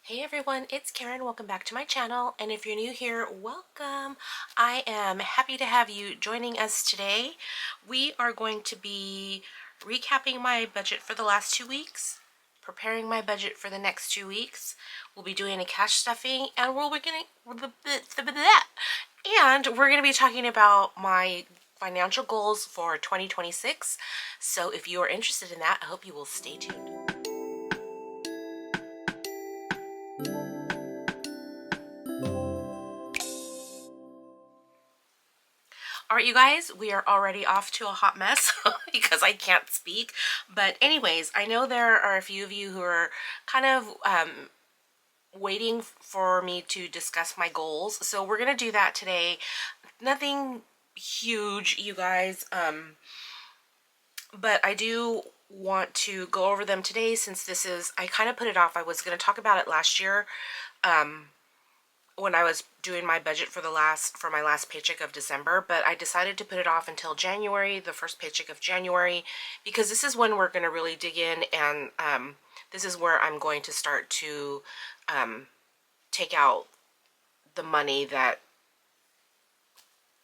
Hey everyone, it's Karen. Welcome back to my channel. And if you're new here, welcome. I am happy to have you joining us today. We are going to be recapping my budget for the last 2 weeks, preparing my budget for the next 2 weeks. We'll be doing a cash stuffing, and we're going to be talking about my financial goals for 2026. So if you are interested in that, I hope you will stay tuned. All right, you guys, we are already off to a hot mess because I can't speak. But anyways, I know there are a few of you who are kind of waiting for me to discuss my goals. So we're going to do that today. Nothing huge, you guys, but I do want to go over them today since this is, I kind of put it off. I was going to talk about it last year, when I was doing my budget for my last paycheck of December, but I decided to put it off until January, the first paycheck of January, because this is when we're going to really dig in, and this is where I'm going to start to take out the money that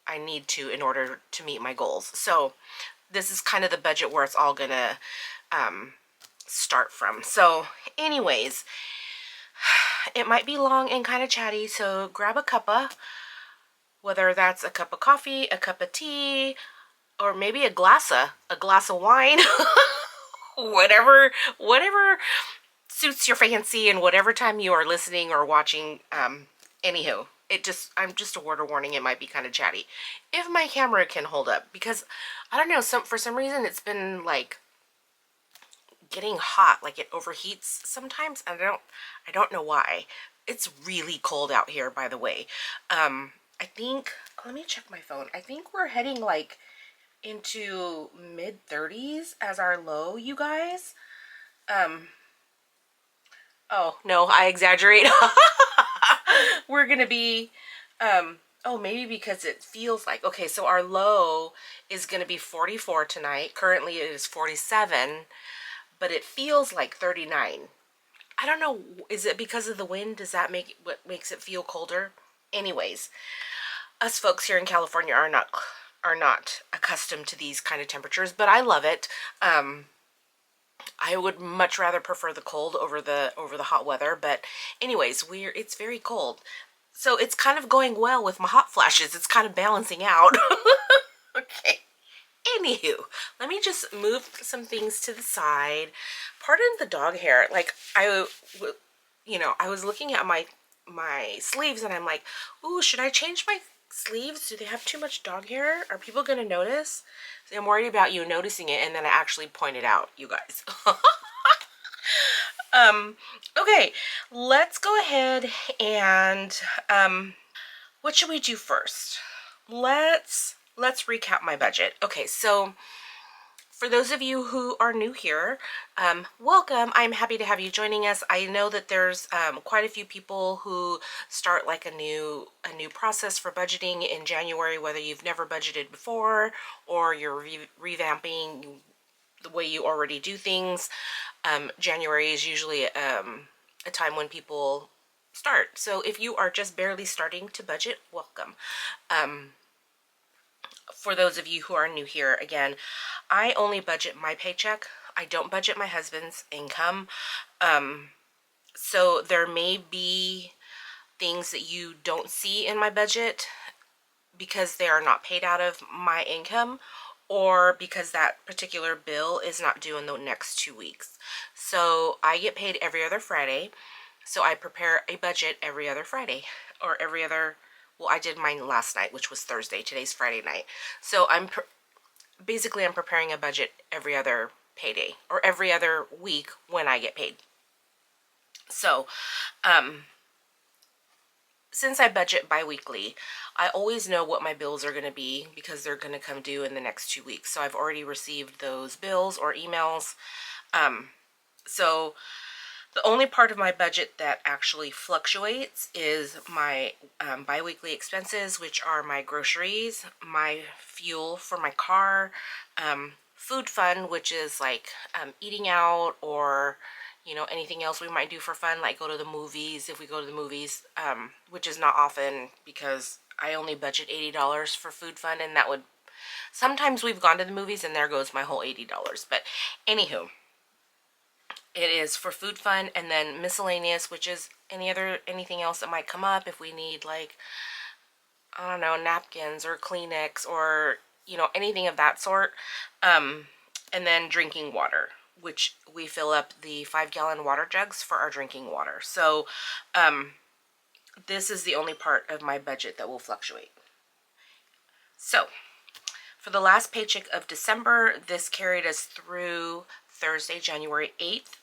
I need to in order to meet my goals. So this is kind of the budget where it's all going to start from. So anyways, it might be long and kind of chatty, so grab a cuppa, whether that's a cup of coffee, a cup of tea, or maybe a glass of wine. whatever suits your fancy and whatever time you are listening or watching. Anywho, I'm just a word of warning, it might be kind of chatty if my camera can hold up, because I don't know, for some reason it's been like getting hot, like it overheats sometimes, and I don't know why. It's really cold out here, by the way. I think, let me check my phone. I think we're heading like into mid 30s as our low, you guys. Oh no, I exaggerate. We're gonna be oh, maybe because it feels like, okay, so our low is gonna be 44 tonight. Currently it is 47, but it feels like 39. I don't know, is it because of the wind? Does that make what makes it feel colder? Anyways, us folks here in California are not accustomed to these kind of temperatures, but I love it. I would much rather prefer the cold over the hot weather, but anyways, it's very cold. So it's kind of going well with my hot flashes. It's kind of balancing out. Okay. Anywho, let me just move some things to the side. Pardon the dog hair. Like, I was looking at my sleeves, and I'm like, ooh, should I change my sleeves? Do they have too much dog hair? Are people gonna notice? So I'm worried about you noticing it, and then I actually pointed out, you guys. Okay, let's go ahead and what should we do first? Let's recap my budget. Okay, so for those of you who are new here, welcome. I'm happy to have you joining us. I know that there's quite a few people who start like a new process for budgeting in January, whether you've never budgeted before or you're revamping the way you already do things. January is usually a time when people start. So if you are just barely starting to budget, welcome. For those of you who are new here, again, I only budget my paycheck. I don't budget my husband's income. So there may be things that you don't see in my budget because they are not paid out of my income, or because that particular bill is not due in the next 2 weeks. So I get paid every other Friday. So I prepare a budget every other Friday, or every other, well, I did mine last night, which was Thursday. Today's Friday night. So basically I'm preparing a budget every other payday, or every other week when I get paid. So since I budget bi-weekly, I always know what my bills are going to be because they're going to come due in the next 2 weeks. So I've already received those bills or emails. So the only part of my budget that actually fluctuates is my bi-weekly expenses, which are my groceries, my fuel for my car, food fund, which is like eating out, or You know, anything else we might do for fun, like go to the movies, if we go to the movies, which is not often because I only budget $80 for food fun, and that would, sometimes we've gone to the movies and there goes my whole $80. But anywho, it is for food fun, and then miscellaneous, which is anything else that might come up if we need, like, I don't know, napkins or Kleenex or, you know, anything of that sort. And then drinking water, which we fill up the 5-gallon water jugs for our drinking water. So this is the only part of my budget that will fluctuate. So for the last paycheck of December, this carried us through Thursday, January 8th.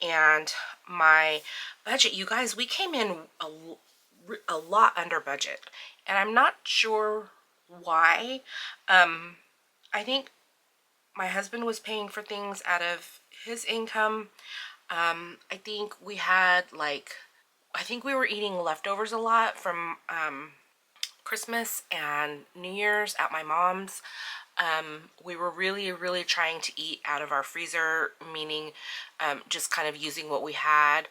And my budget, you guys, we came in a lot under budget, and I'm not sure why. I think my husband was paying for things out of his income. I think we had, like, I think we were eating leftovers a lot from Christmas and New Year's at my mom's. We were really trying to eat out of our freezer, meaning just kind of using what we had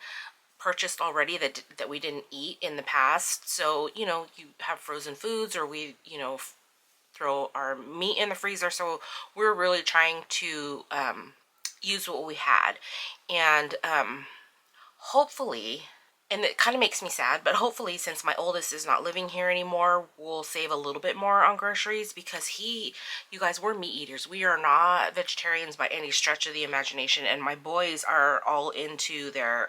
purchased already that we didn't eat in the past. So, you know, you have frozen foods, or we, you know, throw our meat in the freezer. So we're really trying to use what we had. And hopefully, and it kind of makes me sad, but hopefully, since my oldest is not living here anymore, we'll save a little bit more on groceries, because you guys, we're meat eaters. We are not vegetarians by any stretch of the imagination, and my boys are all into their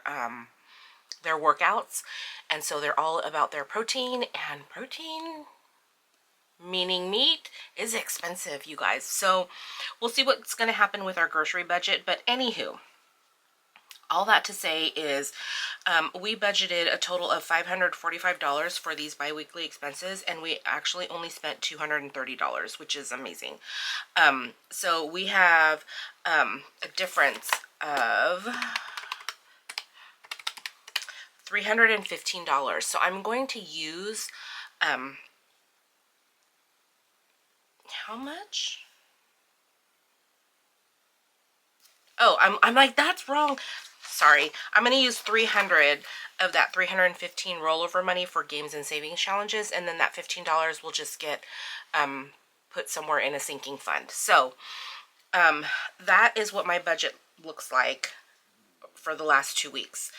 workouts, and so they're all about their protein, and protein, meaning meat, is expensive, you guys. So we'll see what's going to happen with our grocery budget. But anywho, all that to say is we budgeted a total of $545 for these bi-weekly expenses, and we actually only spent $230, which is amazing. So we have a difference of $315. So I'm going to use how much? Oh, I'm like, that's wrong. Sorry. I'm going to use 300 of that 315 rollover money for games and savings challenges, and then that $15 will just get put somewhere in a sinking fund. So that is what my budget looks like for the last 2 weeks.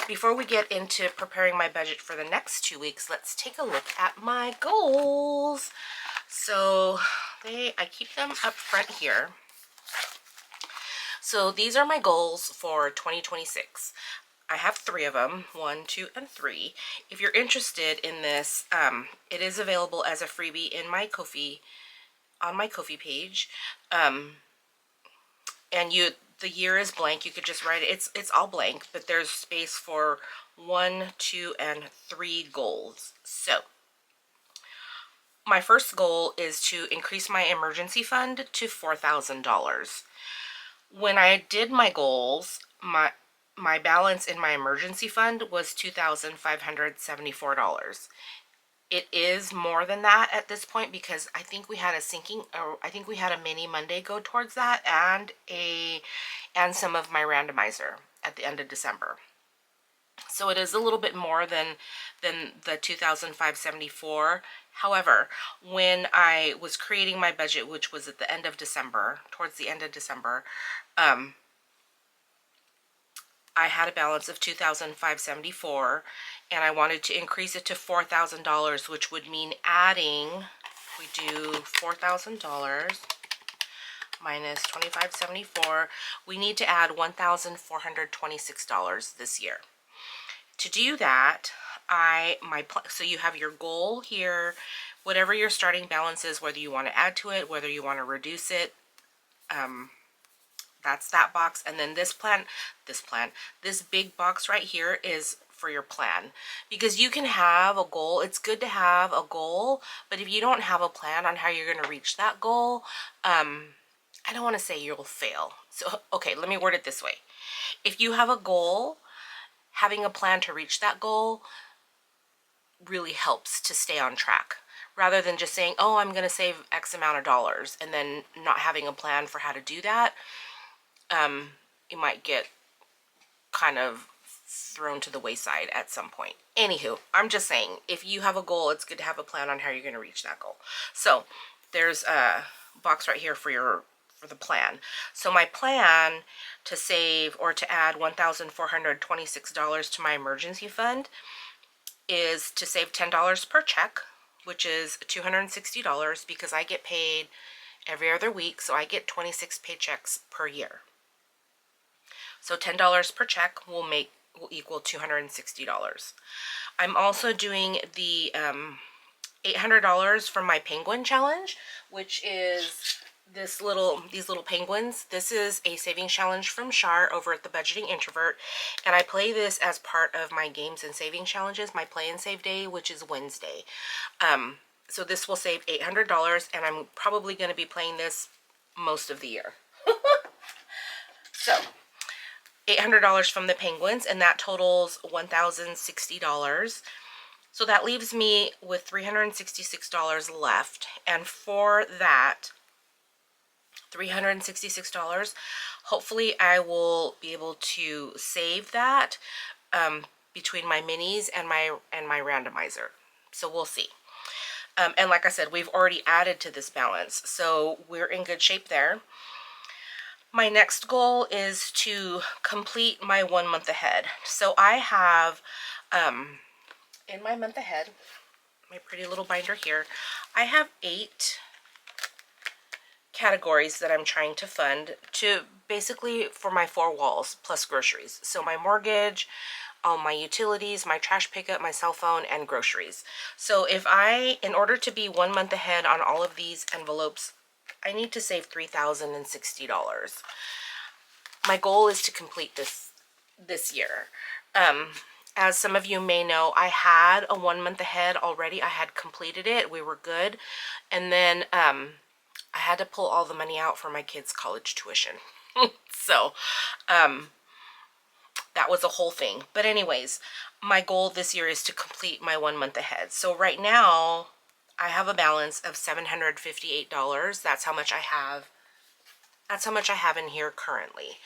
Before we get into preparing my budget for the next 2 weeks, let's take a look at my goals. So I keep them up front here. So these are my goals for 2026. I have 3 of them, 1, 2, and 3. If you're interested in this, it is available as a freebie in my Ko-fi, on my Ko-fi page. And the year is blank. You could just write it. It's all blank, but there's space for 1, 2, and 3 goals. So my first goal is to increase my emergency fund to $4,000. When I did my goals, my balance in my emergency fund was $2,574. It is more than that at this point, because I think we had a mini Monday go towards that, and some of my randomizer at the end of December. So it is a little bit more than the $2,574. However, when I was creating my budget, which was at the end of December, towards the end of December, I had a balance of $2,574, and I wanted to increase it to $4,000, which would mean adding, we do $4,000 minus $2,574, we need to add $1,426 this year. To do that, so you have your goal here, whatever your starting balance is, whether you want to add to it, whether you want to reduce it, that's that box. And then this big box right here is for your plan, because you can have a goal. It's good to have a goal, but if you don't have a plan on how you're going to reach that goal, I don't want to say you'll fail. So, okay, let me word it this way. If you have a goal, having a plan to reach that goal really helps to stay on track, rather than just saying, oh, I'm going to save X amount of dollars, and then not having a plan for how to do that. it might get kind of thrown to the wayside at some point. Anywho, I'm just saying, if you have a goal, it's good to have a plan on how you're going to reach that goal. So there's a box right here for the plan. So my plan to save or to add $1,426 to my emergency fund is to save $10 per check, which is $260, because I get paid every other week, so I get 26 paychecks per year. So $10 per check will equal $260. I'm also doing the $800 from my penguin challenge, which is these little penguins. This is a savings challenge from Shar over at the Budgeting Introvert, and I play this as part of my games and saving challenges, my play and save day, which is Wednesday. So this will save $800, and I'm probably going to be playing this most of the year. So $800 from the penguins, and that totals $1,060. So that leaves me with $366 left, and for that $366, hopefully I will be able to save that between my minis and my randomizer. So we'll see. And like I said, we've already added to this balance, so we're in good shape there. My next goal is to complete my 1 month ahead. So I have, in my month ahead, my pretty little binder here, I have 8 categories that I'm trying to fund to basically for my 4 walls plus groceries. So my mortgage, all my utilities, my trash pickup, my cell phone, and groceries. So in order to be 1 month ahead on all of these envelopes, I need to save $3,060. My goal is to complete this year. As some of you may know, I had a 1 month ahead already. I had completed it. We were good. And then I had to pull all the money out for my kids' college tuition. So that was a whole thing. But anyways, my goal this year is to complete my 1 month ahead. So right now, I have a balance of $758. That's how much I have. That's how much I have in here currently.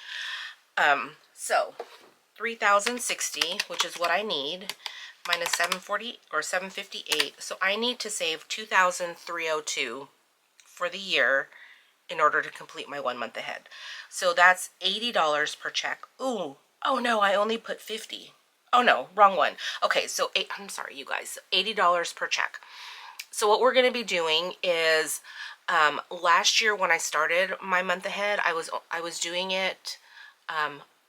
So $3,060, which is what I need, minus 740 or 758. So I need to save $2,302 for the year in order to complete my 1 month ahead. So that's $80 per check. Ooh, oh no, I only put 50. Oh no, wrong one. Okay, so I'm sorry, you guys. $80 per check. So what we're going to be doing is, last year when I started my month ahead, I was doing it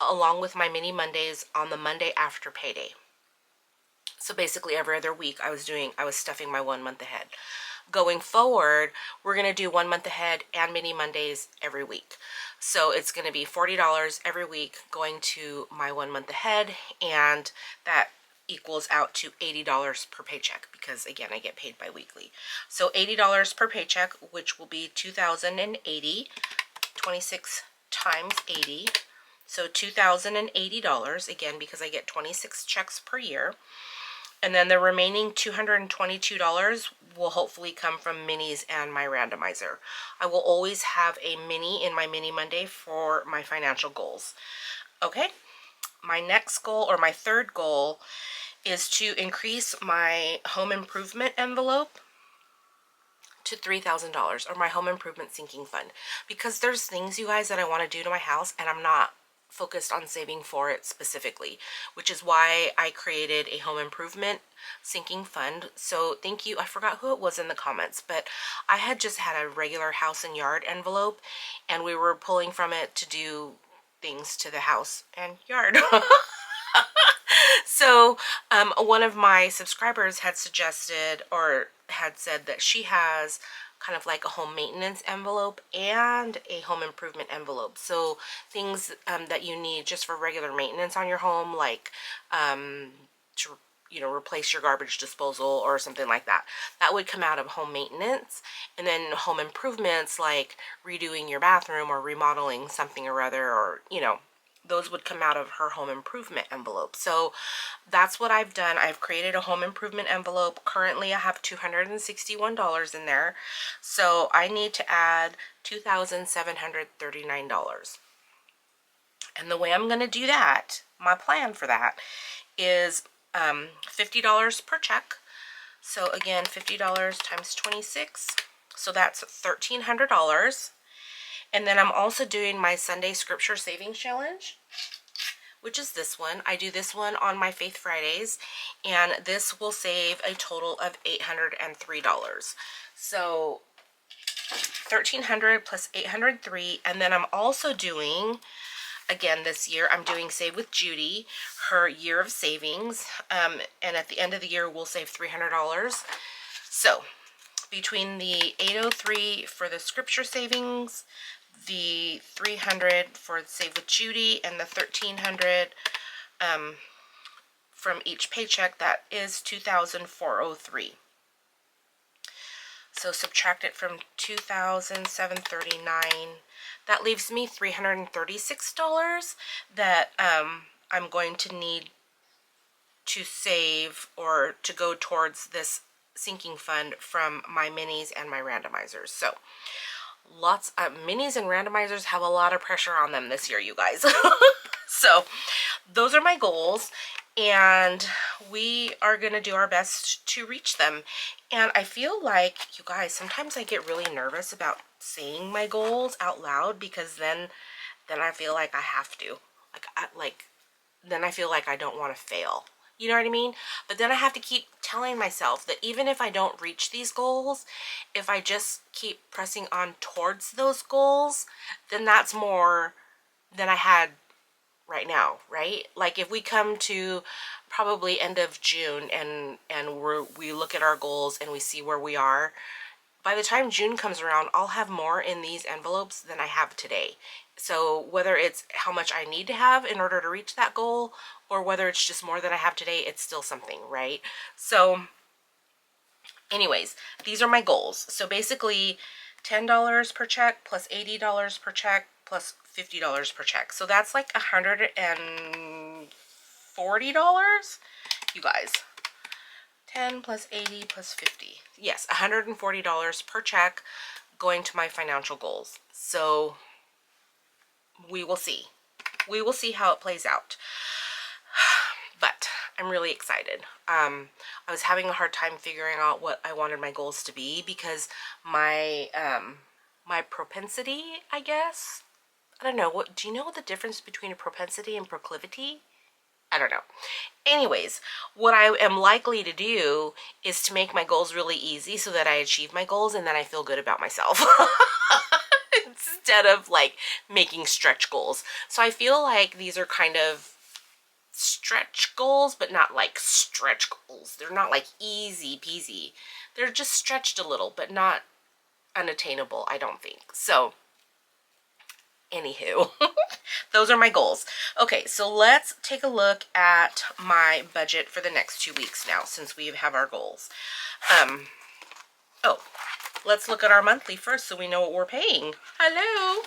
along with my mini Mondays on the Monday after payday. So basically every other week I was stuffing my 1 month ahead. Going forward, we're going to do 1 month ahead and mini Mondays every week. So it's going to be $40 every week going to my 1 month ahead, and that equals out to $80 per paycheck, because again, I get paid bi-weekly. So $80 per paycheck, which will be $2,080, 26 times 80. So $2,080, again, because I get 26 checks per year. And then the remaining $222 will hopefully come from minis and my randomizer. I will always have a mini in my mini Monday for my financial goals. Okay, my next goal, or my third goal, is to increase my home improvement envelope to $3,000, or my home improvement sinking fund, because there's things, you guys, that I want to do to my house and I'm not focused on saving for it specifically, which is why I created a home improvement sinking fund. So thank you. I forgot who it was in the comments, but I had just had a regular house and yard envelope, and we were pulling from it to do things to the house and yard. So one of my subscribers had suggested, or had said, that she has kind of like a home maintenance envelope and a home improvement envelope. So things that you need just for regular maintenance on your home, like to replace your garbage disposal or something like that, that would come out of home maintenance. And then home improvements, like redoing your bathroom or remodeling something or other, or those would come out of her home improvement envelope. So that's what I've done. I've created a home improvement envelope. Currently I have $261 in there. So I need to add $2,739. And the way I'm going to do that, my plan for that is $50 per check. So again, $50 times 26. So that's $1,300. And then I'm also doing my Sunday Scripture Savings Challenge, which is this one. I do this one on my Faith Fridays, and this will save a total of $803. So $1,300 plus $803, and then I'm also doing, again this year, I'm doing Save with Judy, her year of savings, and at the end of the year we'll save $300. So between the $803 for the scripture savings, the $300 for Save with Judy, and the $1,300 from each paycheck, that is $2,403. So subtract it from $2,739. That leaves me $336 that I'm going to need to save or to go towards this sinking fund from my minis and my randomizers. So lots of minis and randomizers have a lot of pressure on them this year, you guys. So those are my goals, and we are going to do our best to reach them. And I feel like, you guys, sometimes I get really nervous about saying my goals out loud, because then I feel like I have to. Then I feel like I don't want to fail. You know what I mean? But then I have to keep telling myself that even if I don't reach these goals, if I just keep pressing on towards those goals, then that's more than I had right now, right? Like if we come to probably end of June and we look at our goals and we see where we are, by the time June comes around, I'll have more in these envelopes than I have today. So whether it's how much I need to have in order to reach that goal, or whether it's just more than I have today, it's still something, right? So anyways, these are my goals. So basically $10 per check plus $80 per check plus $50 per check. So that's like $140, you guys. 10 plus 80 plus 50. Yes, $140 per check going to my financial goals. So we will see. We will see how it plays out. But I'm really excited. I was having a hard time figuring out what I wanted my goals to be, because my my propensity, I guess. I don't know. Do you know what the difference between a propensity and proclivity? I don't know. Anyways, what I am likely to do is to make my goals really easy so that I achieve my goals and then I feel good about myself. Instead of like making stretch goals. So I feel like these are kind of stretch goals, but not like stretch goals. They're not like easy peasy. They're just stretched a little, but not unattainable, I don't think. So anywho, those are my goals. Okay, so let's take a look at my budget for the next 2 weeks now, since we have our goals. Let's look at our monthly first so we know what we're paying. Hello.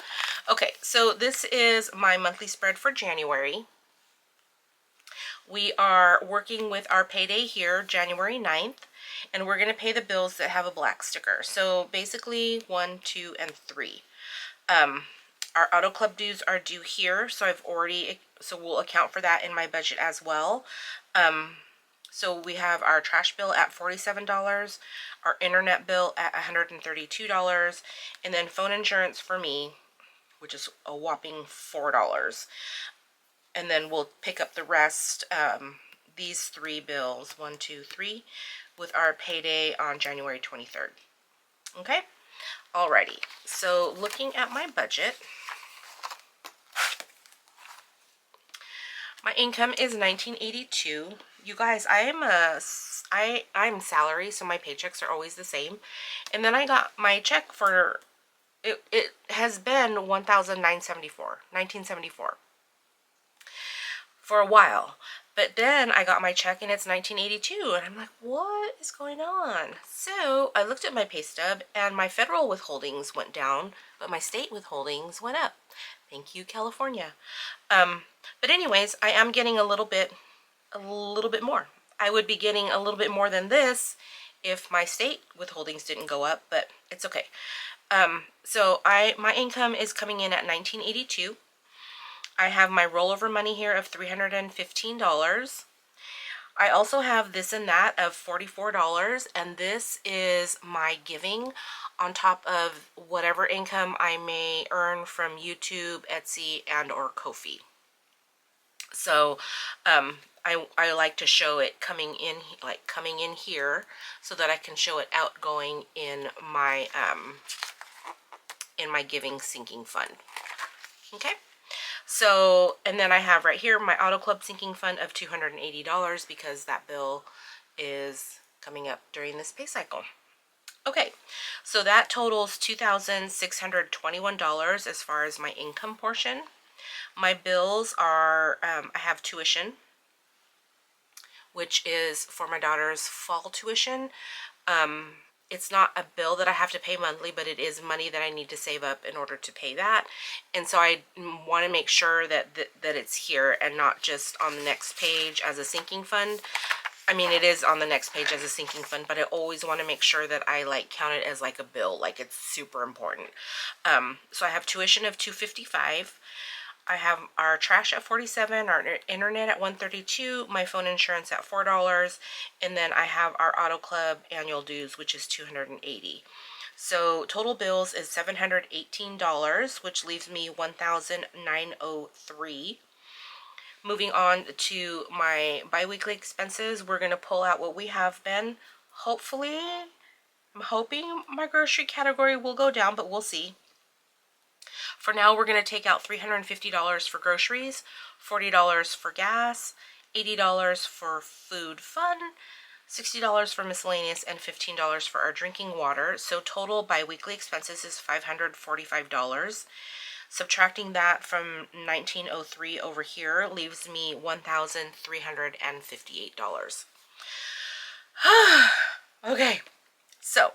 Okay, so this is my monthly spread for January. We are working with our payday here, January 9th, and we're going to pay the bills that have a black sticker. So basically 1, 2, and 3. Our auto club dues are due here, so we'll account for that in my budget as well. So we have our trash bill at $47, our internet bill at $132, and then phone insurance for me, which is a whopping $4. And then we'll pick up the rest, these 3 bills, 1, 2, 3, with our payday on January 23rd. Okay? Alrighty. So looking at my budget, my income is $19.82. You guys, I'm salary, so my paychecks are always the same. And then I got my check for it has been $1,974 for a while. But then I got my check and it's $19.82, and I'm like, what is going on? So I looked at my pay stub and my federal withholdings went down, but my state withholdings went up. Thank you, California. But anyways, I am getting a little bit more. I would be getting a little bit more than this if my state withholdings didn't go up, but it's okay. So my income is coming in at $19.82. I have my rollover money here of $315. I also have this and that of $44, and this is my giving on top of whatever income I may earn from YouTube, Etsy, and or Ko-fi. So I like to show it coming in here so that I can show it outgoing in my giving sinking fund. Okay. So, and then I have right here my Auto Club sinking fund of $280 because that bill is coming up during this pay cycle. Okay, so that totals $2,621 as far as my income portion. My bills are, I have tuition, which is for my daughter's fall tuition. It's not a bill that I have to pay monthly, but it is money that I need to save up in order to pay that. And so I want to make sure that it's here and not just on the next page as a sinking fund. I mean, it is on the next page as a sinking fund, but I always want to make sure that I like count it as like a bill, like it's super important. So I have tuition of $255. I have our trash at $47, our internet at $132, my phone insurance at $4, and then I have our Auto Club annual dues, which is $280. So total bills is $718, which leaves me $1,903. Moving on to my biweekly expenses, we're going to pull out what we have been. Hopefully, I'm hoping my grocery category will go down, but we'll see. For now, we're going to take out $350 for groceries, $40 for gas, $80 for food fun, $60 for miscellaneous, and $15 for our drinking water. So total biweekly expenses is $545. Subtracting that from $1,903 over here leaves me $1,358. Okay, so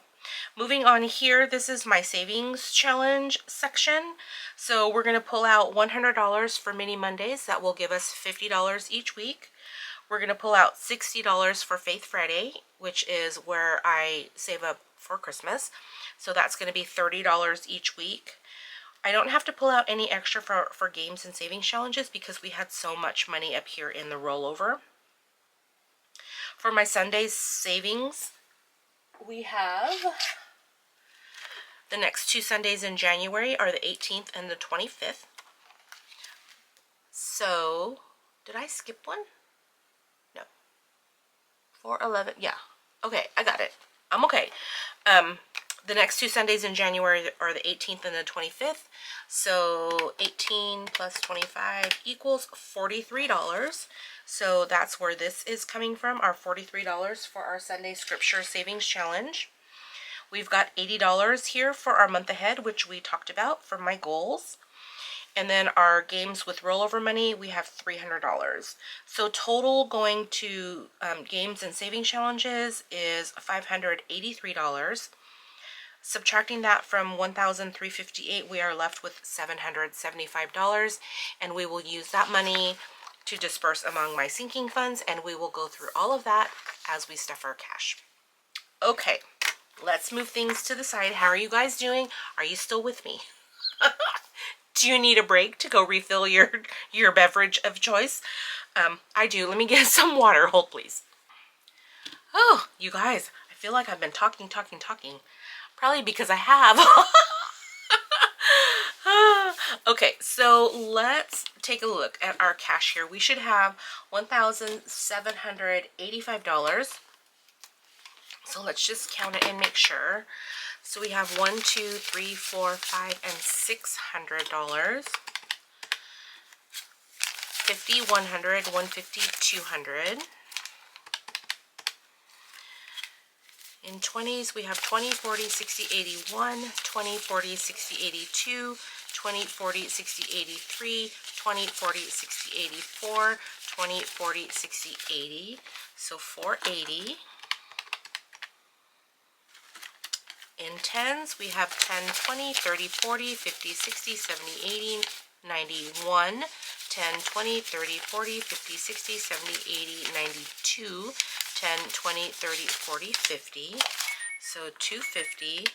moving on here, this is my savings challenge section. So we're going to pull out $100 for Mini Mondays. That will give us $50 each week. We're going to pull out $60 for Faith Friday, which is where I save up for Christmas. So that's going to be $30 each week. I don't have to pull out any extra for games and savings challenges because we had so much money up here in the rollover. For my Sundays savings, we have the next 2 Sundays in January are the 18th and the 25th. So, did I skip one? No. 4/11, yeah. Okay, I got it. I'm okay. The next 2 Sundays in January are the 18th and the 25th. So 18 plus 25 equals $43. So that's where this is coming from, our $43 for our Sunday Scripture Savings Challenge. We've got $80 here for our month ahead, which we talked about for my goals. And then our games with rollover money, we have $300. So total going to games and saving challenges is $583. Subtracting that from $1,358, we are left with $775, and we will use that money to disperse among my sinking funds, and we will go through all of that as we stuff our cash. Okay, let's move things to the side. How are you guys doing? Are you still with me? Do you need a break to go refill your beverage of choice? I do. Let me get some water. Hold, please. Oh, you guys, I feel like I've been talking. Probably because I have. Okay, so let's take a look at our cash here. We should have $1,785. So let's just count it and make sure. So we have $1, 2, 3, 4, 5, and $600. 50, 100, 150, 200. In 20s, we have 20, 40, 60, 81, 20, 40, 60, 82, 20, 40, 60, 83, 20, 40, 60, 84, 20, 40, 60, 80. So 480. In 10s, we have 10, 20, 30, 40, 50, 60, 70, 80, 91. 10, 20, 30, 40, 50, 60, 70, 80, 92. 10, 20, 30, 40, 50. So 250.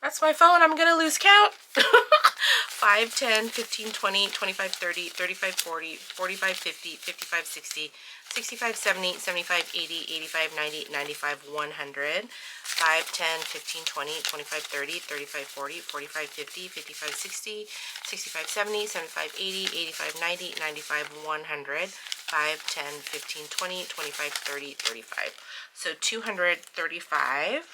That's my phone. I'm going to lose count. 5, 10, 15, 20, 25, 30, 35, 40, 45, 50, 55, 60, 65, 70, 75, 80, 85, 90, 95, 100. 5, 10, 15, 20, 25, 30, 35, 40, 45, 50, 55, 60, 65, 70, 75, 80, 85, 90, 95, 100. 5, 10, 15, 20, 25, 30, 35. So 235.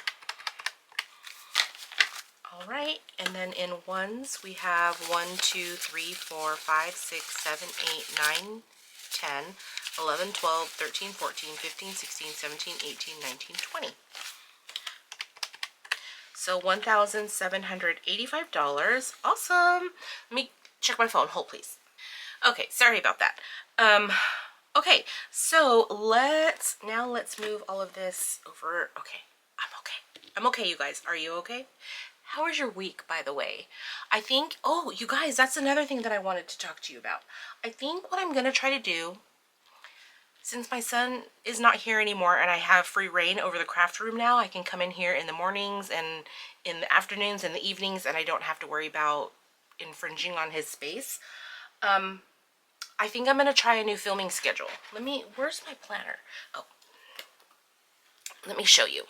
All right, and then in ones we have 1, 2, 3, 4, 5, 6, 7, 8, 9, 10, 11, 12, 13, 14, 15, 16, 17, 18, 19, 20. So $1,785. Awesome. Let me check my phone. Hold, please. Okay, sorry about that. Okay, so let's move all of this over. Okay, I'm okay. I'm okay, you guys. Are you okay? How was your week, by the way? I think, oh, you guys, that's another thing that I wanted to talk to you about. I think what I'm going to try to do, since my son is not here anymore and I have free reign over the craft room now, I can come in here in the mornings and in the afternoons and the evenings, and I don't have to worry about infringing on his space. I think I'm going to try a new filming schedule. Where's my planner? Oh, let me show you.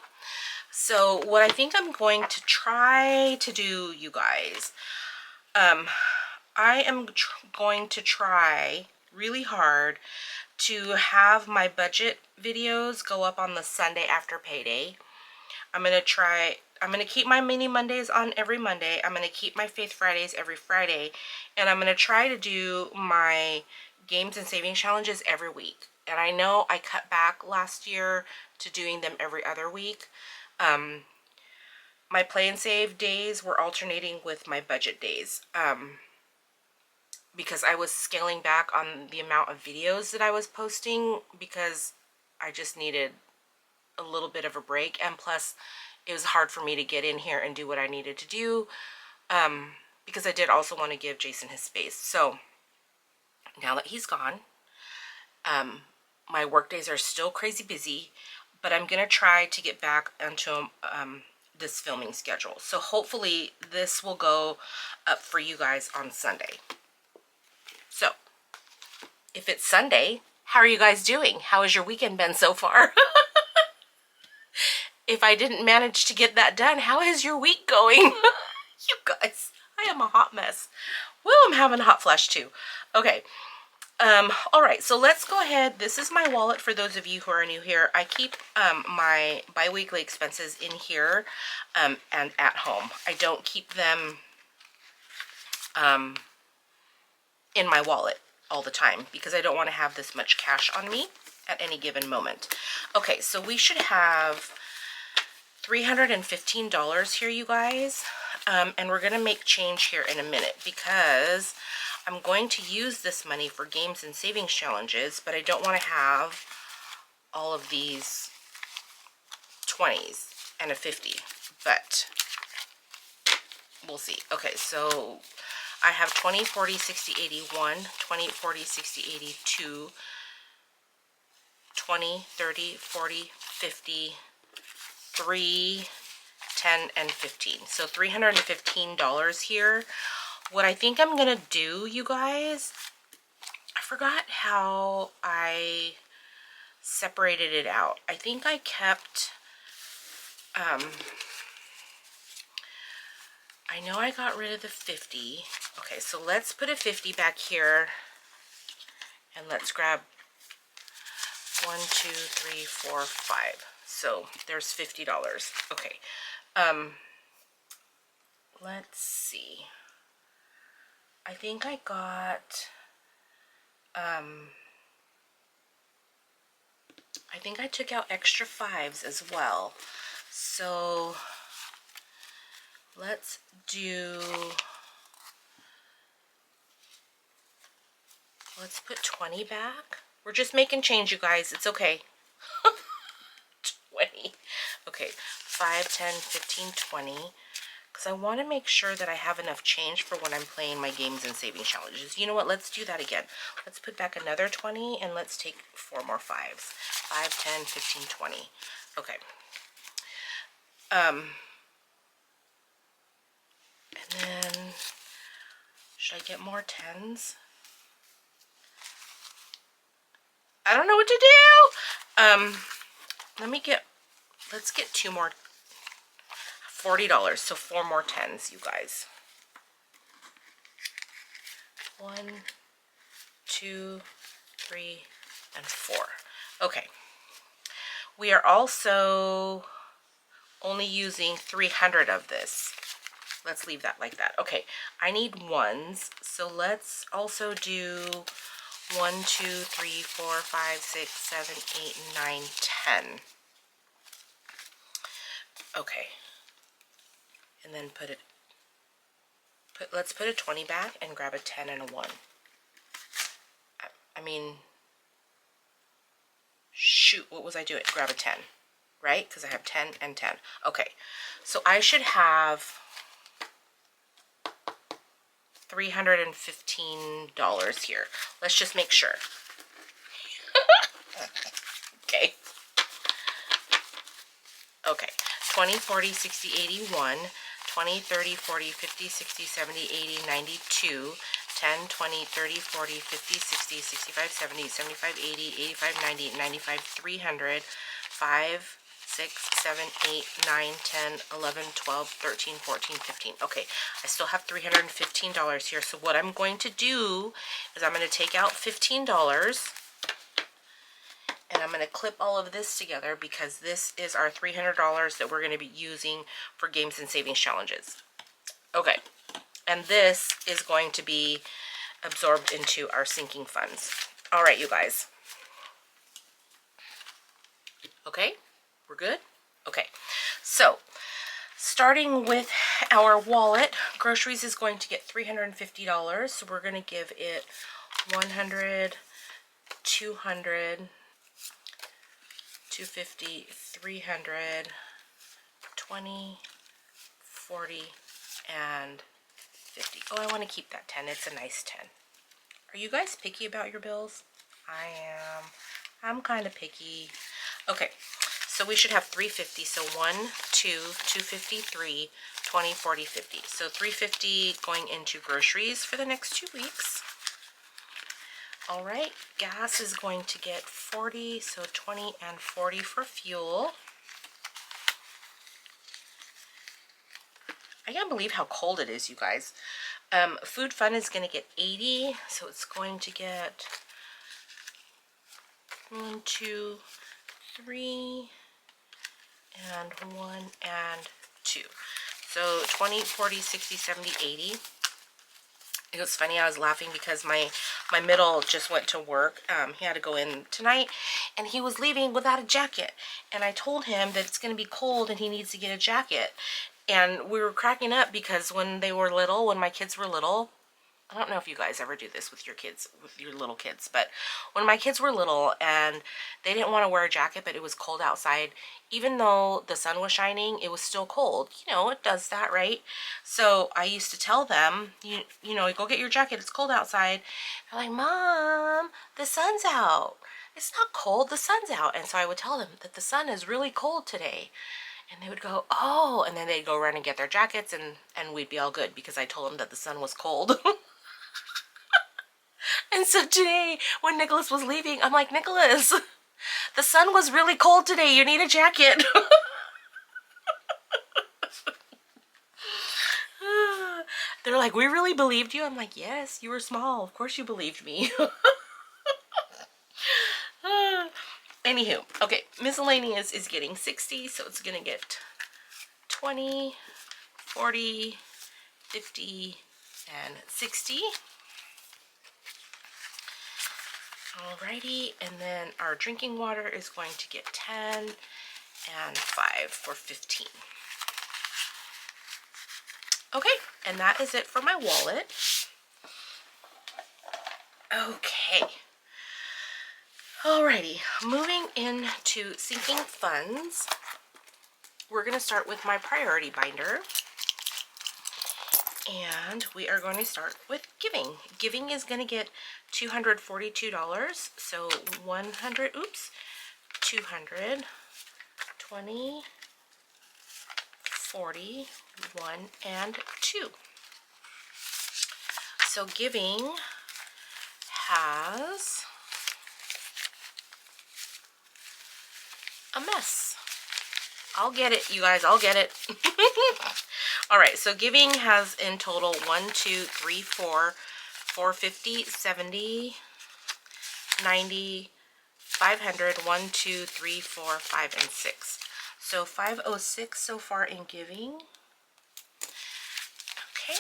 So what I think I'm going to try to do, you guys, I am going to try really hard to have my budget videos go up on the Sunday after payday. I'm going to keep my mini Mondays on every Monday. I'm going to keep my Faith Fridays every Friday. And I'm going to try to do my games and savings challenges every week. And I know I cut back last year to doing them every other week. My play and save days were alternating with my budget days. Because I was scaling back on the amount of videos that I was posting because I just needed a little bit of a break, and plus it was hard for me to get in here and do what I needed to do, because I did also want to give Jason his space. So now that he's gone, my work days are still crazy busy, but I'm gonna try to get back onto this filming schedule. So hopefully this will go up for you guys on Sunday. So if it's Sunday, how are you guys doing? How has your weekend been so far? If I didn't manage to get that done, how is your week going? You guys, I am a hot mess. Well, I'm having a hot flash too. Okay. All right, so let's go ahead. This is my wallet for those of you who are new here. I keep my bi-weekly expenses in here and at home. I don't keep them in my wallet all the time because I don't want to have this much cash on me at any given moment. Okay, so we should have $315 here, you guys, and we're gonna make change here in a minute because I'm going to use this money for games and savings challenges, but I don't want to have all of these 20s and a 50, but we'll see. Okay, so I have 20, 40, 60, 81, 20, 40, 60, 82, 20, 30, 40, 50, 3, 10, and 15. So $315 here. What I think I'm gonna do, you guys, I forgot how I separated it out. I think I kept, I know I got rid of the 50. Okay, so let's put a 50 back here, and let's grab 1, 2, 3, 4, 5. So there's $50. Okay, let's see. I think I got, I think I took out extra 5s as well. So let's put 20 back. We're just making change, you guys. It's okay. 20. Okay, 5, 10, 15, 20. Because I want to make sure that I have enough change for when I'm playing my games and saving challenges. You know what? Let's do that again. Let's put back another 20 and let's take 4 more 5s. 5, 10, 15, 20. Okay. And then Should I get more 10s? I don't know what to do. Let's get 2 more. $40, so 4 more 10s, you guys. 1, 2, 3, and 4. Okay. We are also only using 300 of this. Let's leave that like that. Okay, I need 1s, so let's also do 1, 2, 3, 4, 5, 6, 7, 8, 9, 10. Okay. And then let's put a 20 back and grab a 10 and a 1. I mean, shoot, what was I doing? Grab a 10, right? Because I have 10 and 10. Okay, so I should have $315 here. Let's just make sure. Okay. Okay, 20, 40, 60, 81, 20, 30, 40, 50, 60, 70, 80, 92, 10, 20, 30, 40, 50, 60, 65, 70, 75, 80, 85, 90, 95, 300, 5, 6, 7, 8, 9, 10, 11, 12, 13, 14, 15. Okay, I still have $315 here. So what I'm going to do is I'm going to take out $15 and I'm going to clip all of this together because this is our $300 that we're going to be using for games and savings challenges. Okay, and this is going to be absorbed into our sinking funds. All right, you guys. Okay, we're good? Okay, so starting with our wallet, groceries is going to get $350, so we're going to give it 100, 200, 250, 300, 20, 40, and 50. Oh, I want to keep that 10. It's a nice 10. Are you guys picky about your bills? I am. I'm kind of picky. Okay, so we should have 350. So 1, 2, 253, 20, 40, 50. So 350 going into groceries for the next 2 weeks. All right, gas is going to get 40, so 20 and 40 for fuel. I can't believe how cold it is, you guys. Food fund is going to get 80, so it's going to get 1, 2, 3, and 1 and 2. So 20, 40, 60, 70, 80. It was funny, I was laughing because my middle just went to work. He had to go in tonight, and he was leaving without a jacket. And I told him that it's going to be cold and he needs to get a jacket. And we were cracking up because when they were little, when my kids were little, I don't know if you guys ever do this with your kids, with your little kids, but when my kids were little and they didn't want to wear a jacket, but it was cold outside, even though the sun was shining, it was still cold. You know, it does that, right? So I used to tell them, you know, go get your jacket. It's cold outside. They're like, Mom, the sun's out. It's not cold. The sun's out. And so I would tell them that the sun is really cold today. And they would go, oh, and then they'd go run and get their jackets, and we'd be all good because I told them that the sun was cold. And so today, when Nicholas was leaving, I'm like, Nicholas, the sun was really cold today. You need a jacket. They're like, we really believed you? I'm like, yes, you were small. Of course you believed me. Anywho, okay, miscellaneous is getting 60, so it's going to get 20, 40, 50, and 60. Alrighty, and then our drinking water is going to get 10 and 5 for 15. Okay, and that is it for my wallet. Okay. Alrighty, moving into sinking funds, we're going to start with my priority binder. And we are going to start with giving. Giving is going to get $242. So 100, oops, 200, 20, 40, 1, and 2. so giving has a mess. I'll get it, you guys. I'll get it. All right, so giving has in total 1, 2, 3, 4, 450, 70, 90, 500, 1, 2, 3, 4, 5, and 6. So 506 so far in giving. Okay.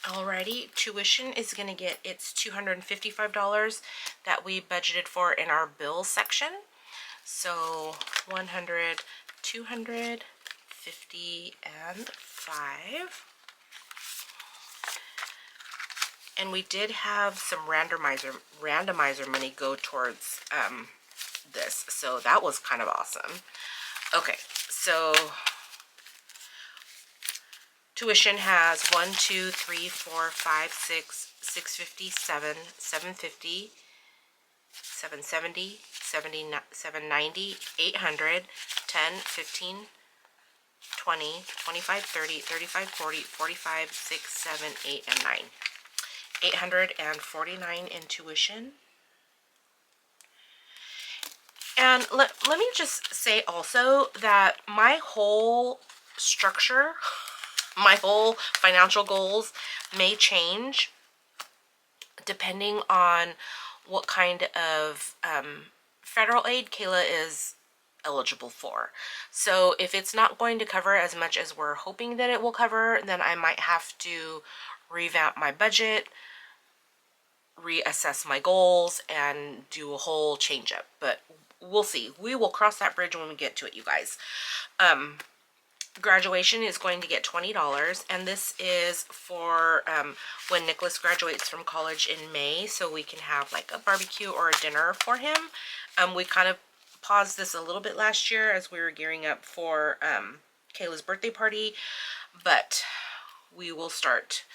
Alrighty, tuition is going to get its $255 that we budgeted for in our bills section. So 100, 200, 50, and 5. And we did have some randomizer money go towards this, so that was kind of awesome. Okay, so tuition has 1, 2, 3, 4, 5, 6, 650, 7, 750, 770, 790, 800, 10, 15, 20, 25, 30, 35, 40, 45, 6, 7, 8, and 9. 849 in tuition. And let me just say also that my whole structure, my whole financial goals may change depending on what kind of federal aid Kayla is eligible for. So if it's not going to cover as much as we're hoping that it will cover, then I might have to revamp my budget, reassess my goals, and do a whole change up. But we'll see. We will cross that bridge when we get to it, you guys. Graduation is going to get $20, and this is for when Nicholas graduates from college in May, so we can have like a barbecue or a dinner for him. We kind of paused this a little bit last year as we were gearing up for Kayla's birthday party, but we will start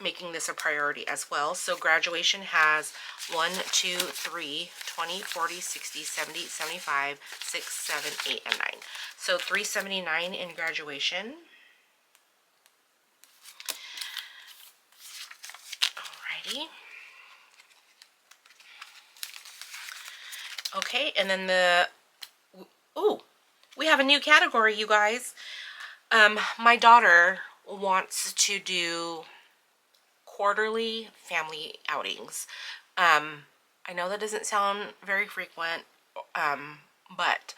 making this a priority as well. So graduation has 1, 2, 3, 20, 40, 60, 70, 75, 6, 7, 8, and 9. So $379 in graduation. Alrighty. Okay, and then we have a new category, you guys. My daughter wants to do quarterly family outings. I know that doesn't sound very frequent, but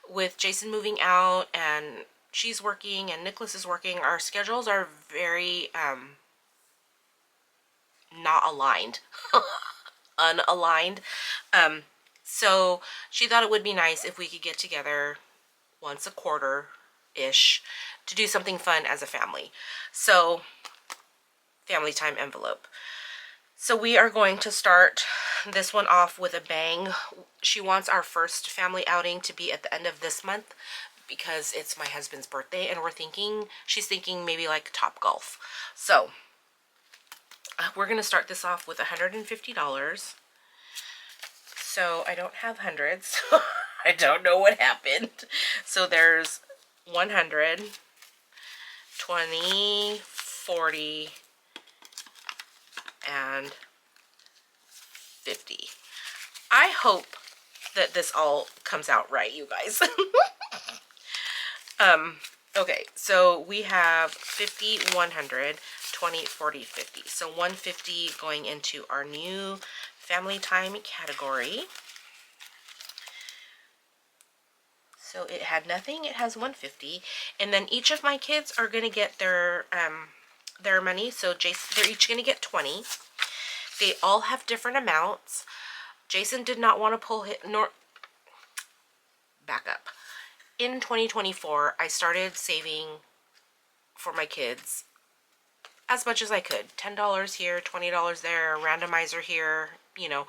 with Jason moving out and she's working and Nicholas is working, our schedules are very not aligned, unaligned. So she thought it would be nice if we could get together once a quarter-ish to do something fun as a family. So family time envelope. So we are going to start this one off with a bang. She wants our first family outing to be at the end of this month because it's my husband's birthday, and she's thinking maybe like Topgolf. So we're going to start this off with $150. So I don't have hundreds. I don't know what happened. So there's 100, 20, 40, and 50. I hope that this all comes out right, you guys. Okay, so we have 50, 100, 20, 40, 50. So 150 going into our new family time category. So it had nothing, it has 150. And then each of my kids are going to get their money. So they're each going to get 20. They all have different amounts. Jason did not want to pull it, nor back up. In 2024, I started saving for my kids as much as I could. $10 here, $20 there, randomizer here, you know,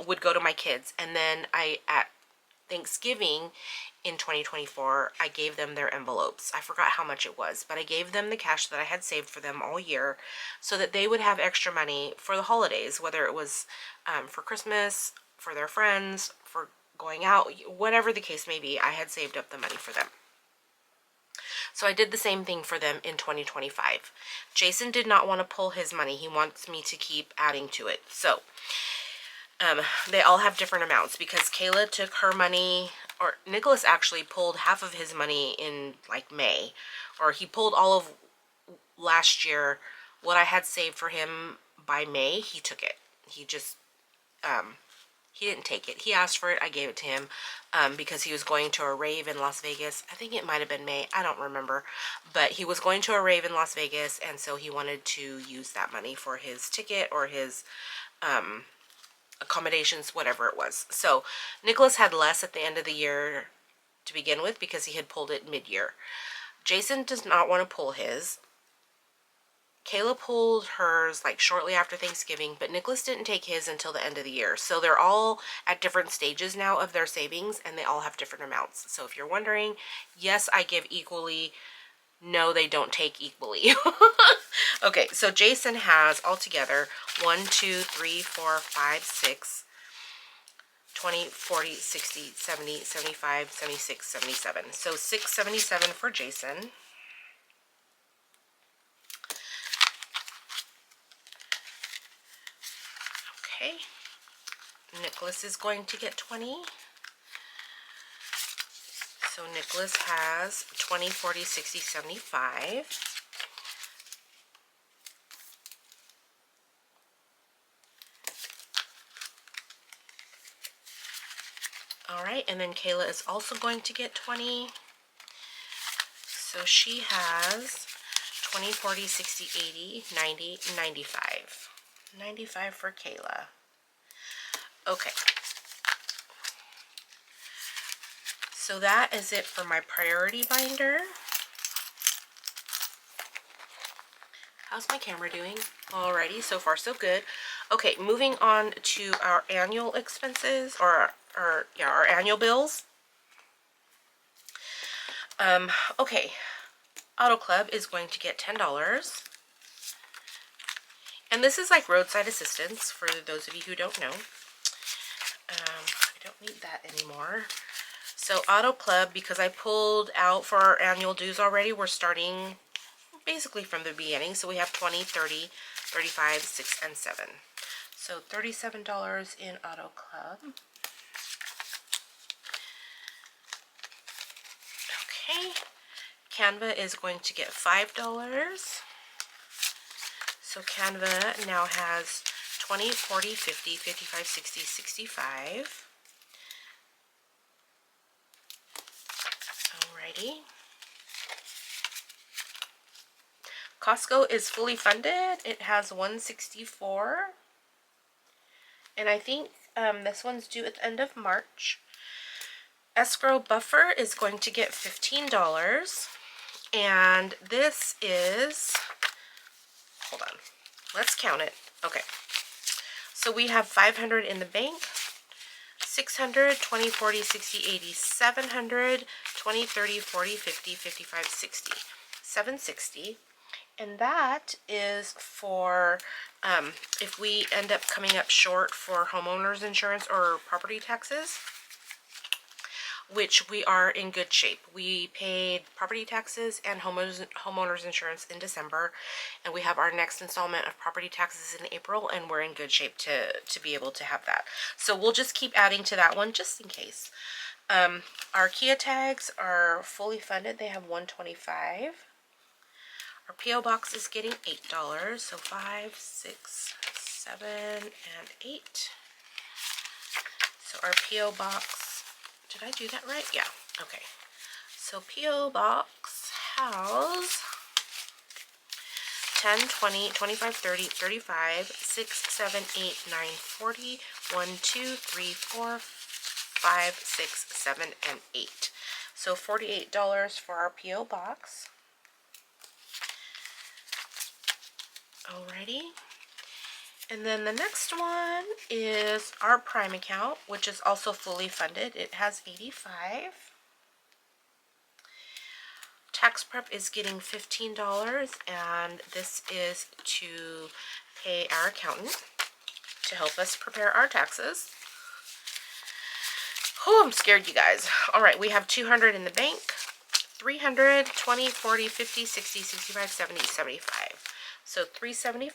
would go to my kids. And then at Thanksgiving in 2024, I gave them their envelopes. I forgot how much it was, but I gave them the cash that I had saved for them all year so that they would have extra money for the holidays, whether it was for Christmas, for their friends, for going out, whatever the case may be. I had saved up the money for them. So I did the same thing for them in 2025. Jason did not want to pull his money. He wants me to keep adding to it. So they all have different amounts because Kayla took her money, or Nicholas actually pulled half of his money in like May, or he pulled all of last year. What I had saved for him by May, he took it. He just, he didn't take it. He asked for it. I gave it to him because he was going to a rave in Las Vegas. I think it might have been May. I don't remember. But he was going to a rave in Las Vegas, and so he wanted to use that money for his ticket or his accommodations, whatever it was. So Nicholas had less at the end of the year to begin with because he had pulled it mid-year. Jason does not want to pull his. Kayla pulled hers like shortly after Thanksgiving, but Nicholas didn't take his until the end of the year. So they're all at different stages now of their savings, and they all have different amounts. So if you're wondering, yes, I give equally. No, they don't take equally. Okay, so Jason has altogether 1, 2, 3, 4, 5, 6, 20, 40, 60, 70, 75, 76, 77. So 677 for Jason. Okay, Nicholas is going to get 20. So Nicholas has 20, 40, 60, 75. All right, and then Kayla is also going to get 20. So she has 20, 40, 60, 80, 90, 95. 95 for Kayla. Okay. So that is it for my priority binder. How's my camera doing? Alrighty, so far so good. Okay, moving on to our annual expenses, or our annual bills. Okay, Auto Club is going to get $10. And this is like roadside assistance for those of you who don't know. I don't need that anymore. So Auto Club, because I pulled out for our annual dues already, we're starting basically from the beginning. So we have 20, 30, 35, 6, and 7. So $37 in Auto Club. Okay. Canva is going to get $5. So Canva now has 20, 40, 50, 55, 60, 65. Alrighty. Costco is fully funded. It has 164. And I think this one's due at the end of March. Escrow Buffer is going to get $15. And this is, hold on, let's count it. Okay. So we have 500 in the bank, 600, 20, 40, 60, 80, 700, 20, 30, 40, 50, 55, 60, 760. And that is for if we end up coming up short for homeowners insurance or property taxes, which we are in good shape. We paid property taxes and homeowners insurance in December, and we have our next installment of property taxes in April, and we're in good shape to be able to have that. So we'll just keep adding to that one just in case. Our Kia tags are fully funded. They have $125. Our P.O. box is getting $8. So 5, 6, 7, and 8. So our P.O. box, did I do that right? Yeah. Okay. So P.O. box has 10, 20, 25, 30, 35, 6, 7, 8, 9, 40, 1, 2, 3, 4, 5, 6, 7, and 8. So $48 for our P.O. box. Alrighty. And then the next one is our Prime account, which is also fully funded. It has $85. Tax Prep is getting $15, and this is to pay our accountant to help us prepare our taxes. Oh, I'm scared, you guys. All right, we have 200 in the bank, 300, 20, 40, 50, 60, 65, 70, 75. So $375.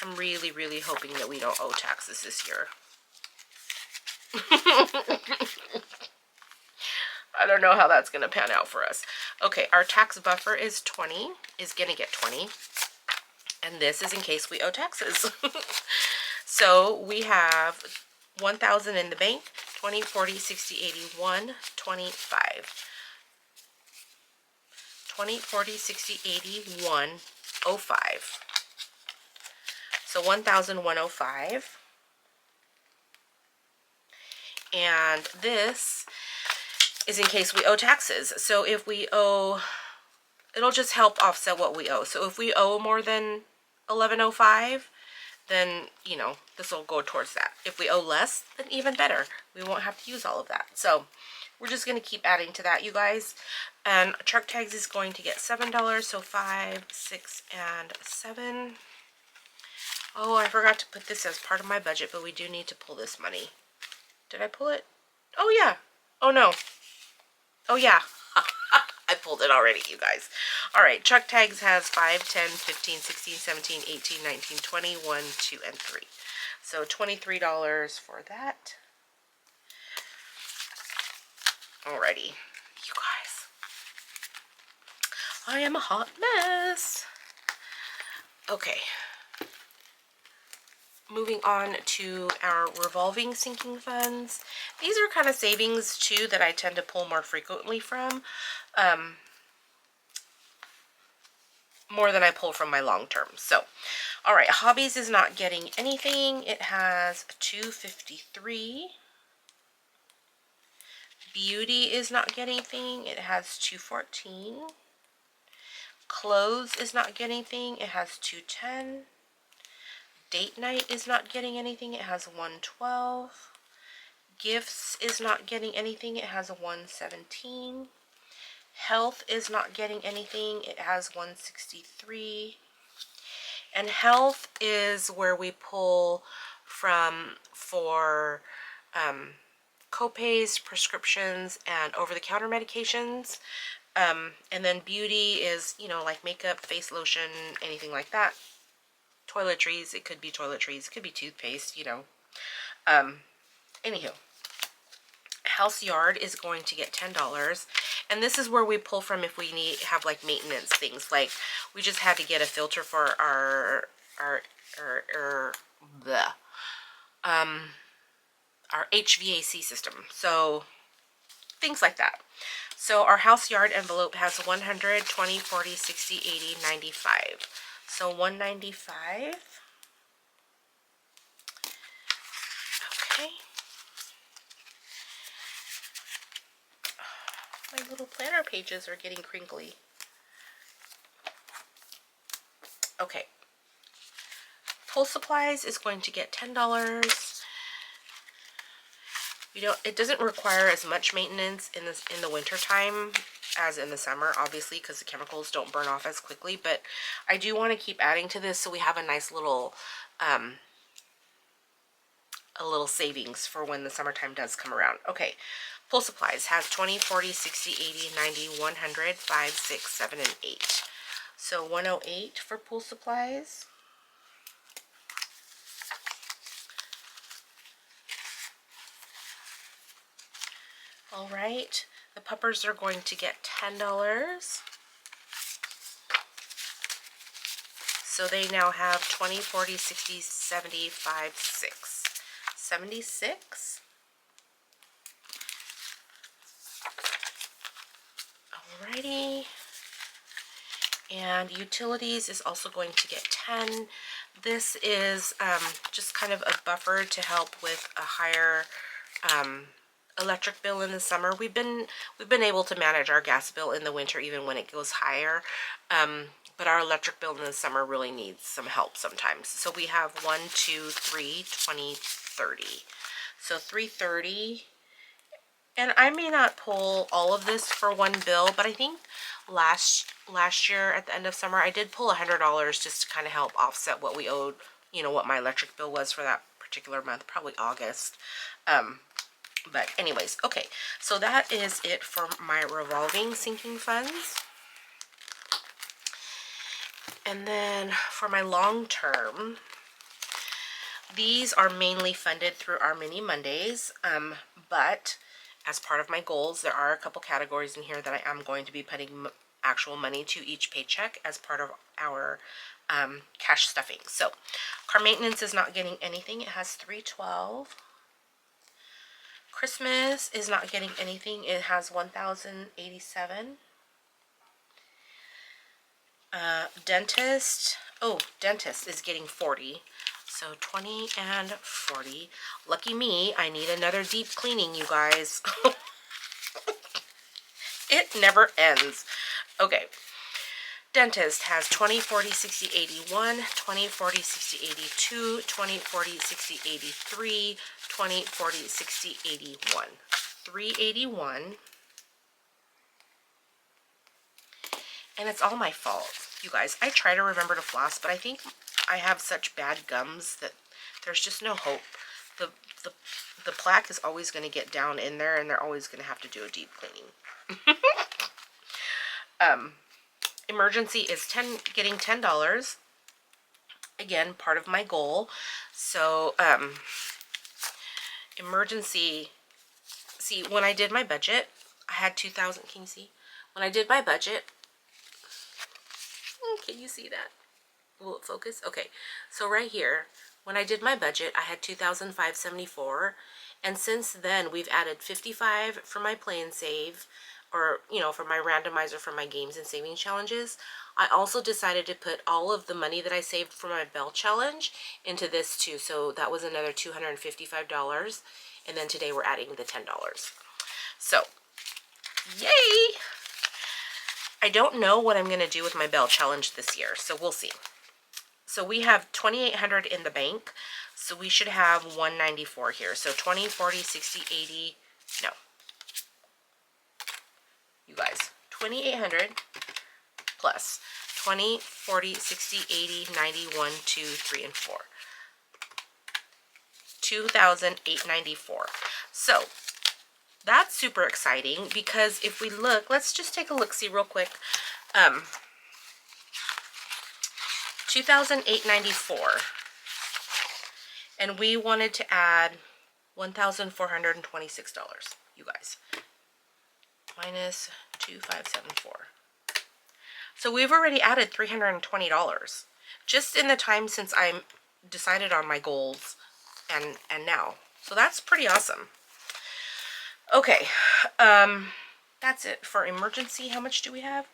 I'm really, really hoping that we don't owe taxes this year. I don't know how that's going to pan out for us. Okay, our tax buffer is 20, is going to get 20. And this is in case we owe taxes. So we have 1,000 in the bank, 20, 40, 60, 81, 25. 20, 40, 60, 81, 05. So 1,105. And this is in case we owe taxes. So if we owe, it'll just help offset what we owe. So if we owe more than 1105, then, you know, this will go towards that. If we owe less, then even better. We won't have to use all of that. So we're just going to keep adding to that, you guys. And truck tags is going to get $7. So 5, 6, and 7. Oh, I forgot to put this as part of my budget, but we do need to pull this money. Did I pull it? Oh, yeah. Oh, no. Oh, yeah. I pulled it already, you guys. All right, truck tags has 5, 10, 15, 16, 17, 18, 19, 20, 1, 2, and 3. So $23 for that. Alrighty, you guys. I am a hot mess. Okay. Moving on to our revolving sinking funds. These are kind of savings too that I tend to pull more frequently from. More than I pull from my long term. So, all right, hobbies is not getting anything. It has 253. Beauty is not getting anything. It has 214. Clothes is not getting anything. It has 210. Date night is not getting anything. It has 112. Gifts is not getting anything. It has 117. Health is not getting anything. It has 163. And health is where we pull from for co-pays, prescriptions, and over-the-counter medications. And then beauty is, you know, like makeup, face lotion, anything like that. Toiletries, it could be toiletries, it could be toothpaste, you know. Anywho. House yard is going to get $10. And this is where we pull from if we have like maintenance things. Like we just had to get a filter for our HVAC system. So things like that. So our house yard envelope has 100, 20, 40, 60, 80, 95. So 195. Okay. My little planner pages are getting crinkly. Okay. Pool supplies is going to get $10. It doesn't require as much maintenance in the winter time as in the summer, obviously, because the chemicals don't burn off as quickly, but I do want to keep adding to this so we have a nice little savings for when the summertime does come around. Okay, pool supplies has 20, 40, 60, 80, 90, 100, 5, 6, 7, and 8. So 108 for pool supplies. All right, the puppers are going to get $10. So they now have 20, 40, 60, 70, 5, 6. 76. Alrighty. And utilities is also going to get 10. This is just kind of a buffer to help with a higher electric bill in the summer. We've been able to manage our gas bill in the winter even when it goes higher. But our electric bill in the summer really needs some help sometimes. So we have 1, 2, 3, 20, 30. So 330. And I may not pull all of this for one bill, but I think last year at the end of summer I did pull $100 just to kind of help offset what we owed, you know, what my electric bill was for that particular month, probably August. But anyways, okay, so that is it for my revolving sinking funds. And then for my long term, these are mainly funded through our Mini Mondays, but as part of my goals, there are a couple categories in here that I am going to be putting actual money to each paycheck as part of our cash stuffing. So car maintenance is not getting anything. It has $312. Christmas is not getting anything. It has $1,087. Dentist is getting $40. So 20 and 40. Lucky me, I need another deep cleaning, you guys. It never ends. Okay. Dentist has 20, 40, 60, 81, 20, 40, 60, 82, 20, 40, 60, 83, 20, 40, 60, 81. 381. And it's all my fault, you guys. I try to remember to floss, but I think I have such bad gums that there's just no hope. The plaque is always going to get down in there, and they're always going to have to do a deep cleaning. Emergency is getting $10. Again, part of my goal. So emergency, see, when I did my budget, I had 2,000. Can you see? When I did my budget, can you see that? Will it focus? Okay, so right here, when I did my budget, I had 2,574, and since then we've added 55 for my play and save, or for my randomizer for my games and saving challenges. I also decided to put all of the money that I saved for my bell challenge into this too, so that was another $255, and then today we're adding the $10. So yay! I don't know what I'm going to do with my bell challenge this year, so we'll see. So we have 2,800 in the bank, so we should have 194 here. So 20, 40, 60, 80, no. You guys, 2,800 plus 20, 40, 60, 80, 91, 2, 3, and 4. 2,894. So that's super exciting because if we look, let's just take a look-see real quick. 2,894, and we wanted to add $1,426, you guys. Minus 2,574. So we've already added $320 just in the time since I decided on my goals and now. So that's pretty awesome. Okay, that's it for emergency. How much do we have?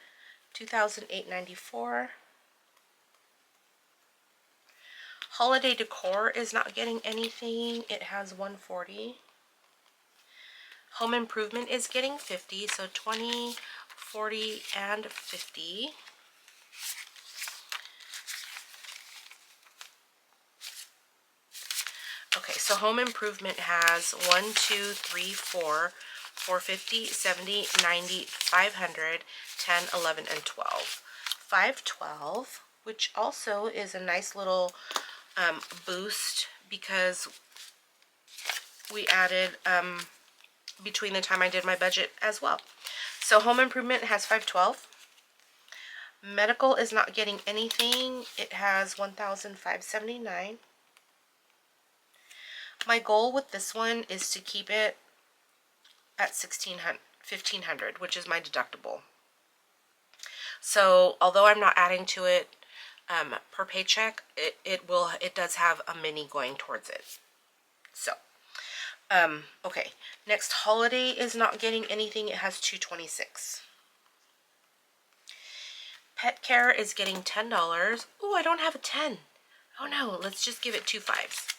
2,894. Holiday decor is not getting anything. It has 140. Home improvement is getting 50, so 20, 40, and 50. Okay, so home improvement has 1, 2, 3, 4, 450, 70, 90, 500, 10, 11, and 12. 512, which also is a nice little boost because we added between the time I did my budget as well. So home improvement has 512. Medical is not getting anything. It has 1,579. My goal with this one is to keep it at 1,500, which is my deductible. So although I'm not adding to it per paycheck, it does have a mini going towards it. So okay, next, holiday is not getting anything. It has 226. Pet care is getting $10. Oh, I don't have a 10. Oh no, let's just give it 2 5s.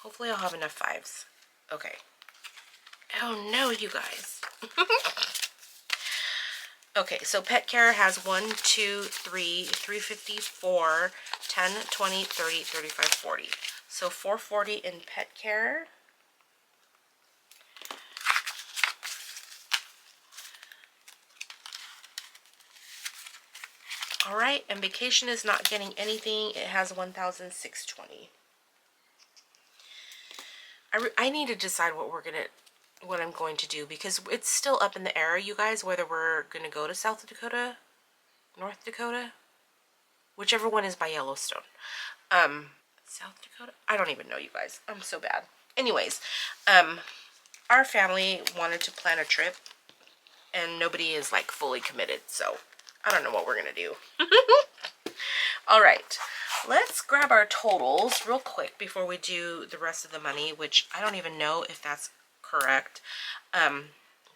Hopefully I'll have enough 5s. Okay. Oh no, you guys. Okay, so pet care has 1, 2, 3, 354, 10, 20, 30, 35, 40. So 440 in pet care. All right, and vacation is not getting anything. It has 1,620. I need to decide what we're gonna what I'm going to do, because it's still up in the air, you guys, whether we're going to go to South Dakota, North Dakota, whichever one is by Yellowstone. South Dakota? I don't even know, you guys. I'm so bad. Anyways, our family wanted to plan a trip, and nobody is like fully committed, so I don't know what we're going to do. All right, let's grab our totals real quick before we do the rest of the money, which I don't even know if that's correct.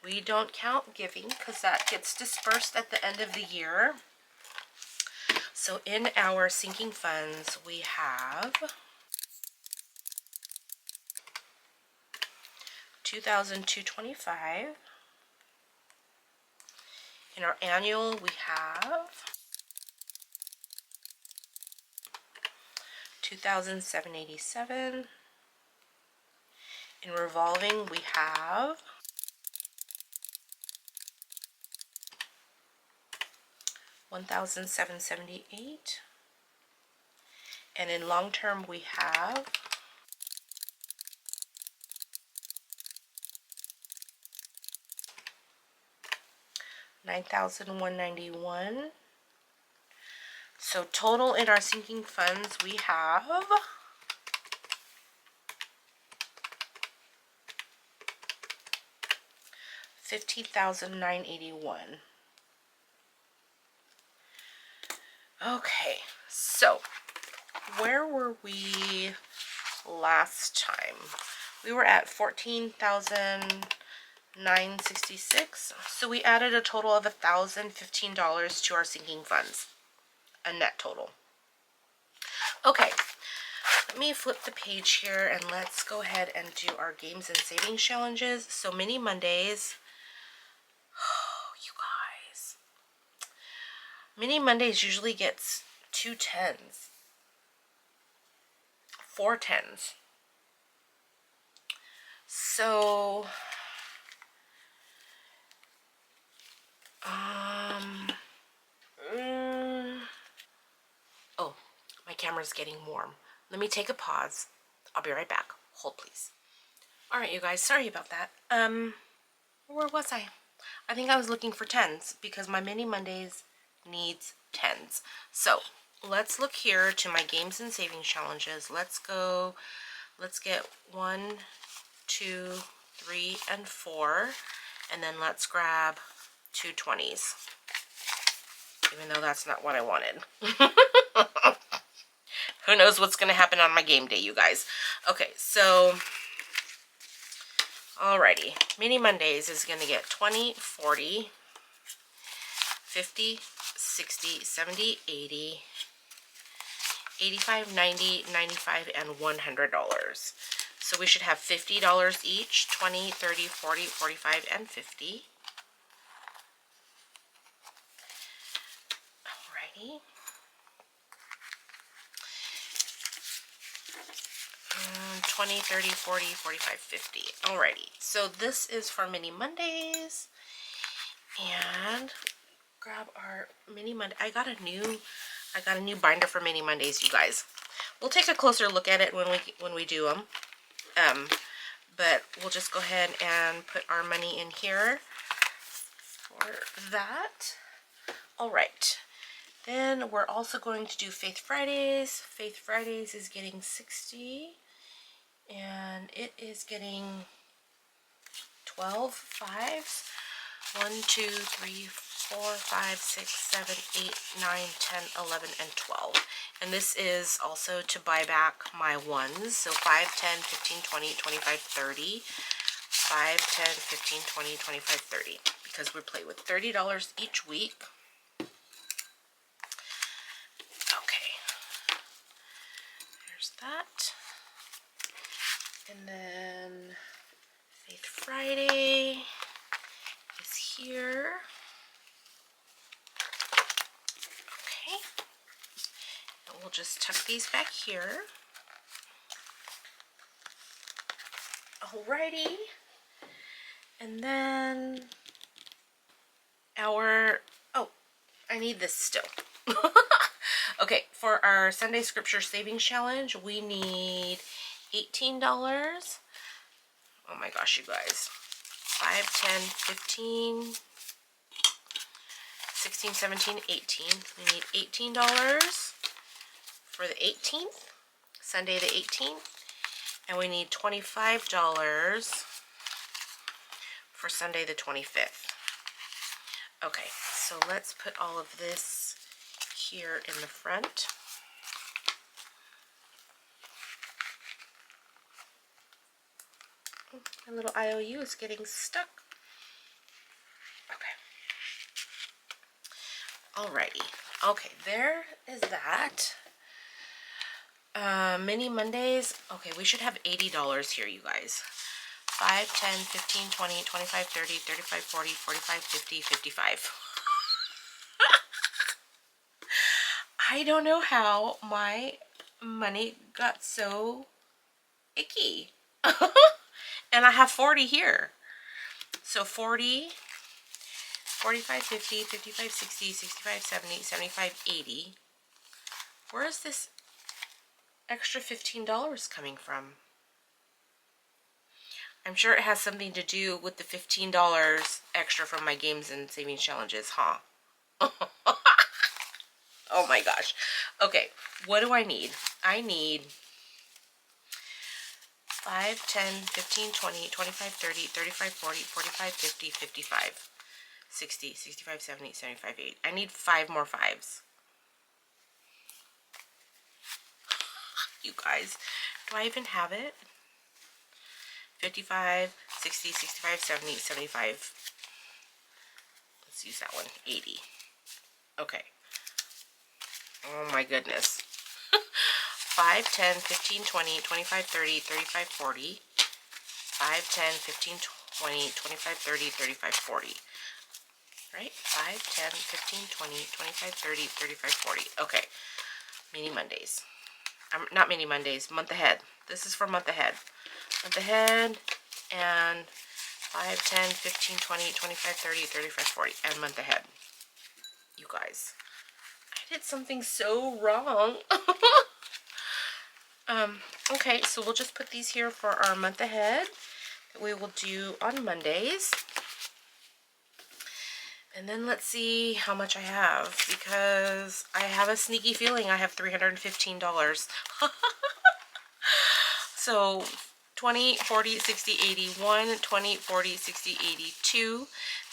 We don't count giving because that gets dispersed at the end of the year. So in our sinking funds, we have $2,225. In our annual, we have $2,787. In revolving, we have $1,778. And in long term, we have $9,191. So total in our sinking funds, we have $15,981. Okay, so where were we last time? We were at $14,966. So we added a total of $1,015 to our sinking funds, a net total. Okay, let me flip the page here and let's go ahead and do our games and savings challenges. So Mini Mondays. Oh, you guys. Mini Mondays usually gets 2 10s. 4 10s. So, oh, my camera's getting warm. Let me take a pause. I'll be right back. Hold, please. All right, you guys, sorry about that. Where was I? I think I was looking for 10s because my Mini Mondays needs 10s. So, let's look here to my games and savings challenges. Let's get 1, 2, 3, and 4, and then let's grab 2 20s, even though that's not what I wanted. Who knows what's going to happen on my game day, you guys. Okay, so, alrighty. Mini Mondays is going to get 20, 40, 50, 60, 70, 80, 85, 90, 95, and $100. So we should have $50 each, 20, 30, 40, 45, and 50. Alrighty. 20, 30, 40, 45, 50. Alrighty. So this is for Mini Mondays. And grab our Mini Monday. I got a new binder for Mini Mondays, you guys. We'll take a closer look at it when we do them. But we'll just go ahead and put our money in here for that. All right. Then we're also going to do Faith Fridays. Faith Fridays is getting 60, and it is getting 12 fives. 1, 2, 3, 4, 5, 6, 7, 8, 9, 10, 11, and 12. And this is also to buy back my ones. So 5, 10, 15, 20, 25, 30. 5, 10, 15, 20, 25, 30. Because we play with $30 each week. Okay. There's that. And then Faith Friday is here. Okay. And we'll just tuck these back here. Alrighty. And then I need this still. Okay, for our Sunday Scripture Savings Challenge, we need $18. Oh my gosh, you guys. 5, 10, 15, 16, 17, 18. We need $18 for the 18th, Sunday the 18th. And we need $25 for Sunday the 25th. Okay, so let's put all of this here in the front. My little IOU is getting stuck. Okay. Alrighty. Okay, there is that. Mini Mondays. Okay, we should have $80 here, you guys. 5, 10, 15, 20, 25, 30, 35, 40, 45, 50, 55. I don't know how my money got so icky. And I have 40 here. So 40, 45, 50, 55, 60, 65, 70, 75, 80. Where is this extra $15 coming from? I'm sure it has something to do with the $15 extra from my games and savings challenges, huh? Oh my gosh. Okay, what do I need? I need 5, 10, 15, 20, 25, 30, 35, 40, 45, 50, 55, 60, 65, 70, 75, 80. I need 5 more 5s. You guys, do I even have it? 55, 60, 65, 70, 75. Let's use that one. 80. Okay. Oh my goodness. 5, 10, 15, 20, 25, 30, 35, 40. 5, 10, 15, 20, 25, 30, 35, 40. Right? 5, 10, 15, 20, 25, 30, 35, 40. Okay. Mini Mondays. Not mini Mondays. Month ahead. This is for month ahead. Month ahead and 5, 10, 15, 20, 25, 30, 35, 40. And month ahead. You guys. I did something so wrong. Okay, so we'll just put these here for our month ahead that we will do on Mondays. And then let's see how much I have, because I have a sneaky feeling I have $315. So 20, 40, 60, 80, 1, 20, 40, 60, 80, 2,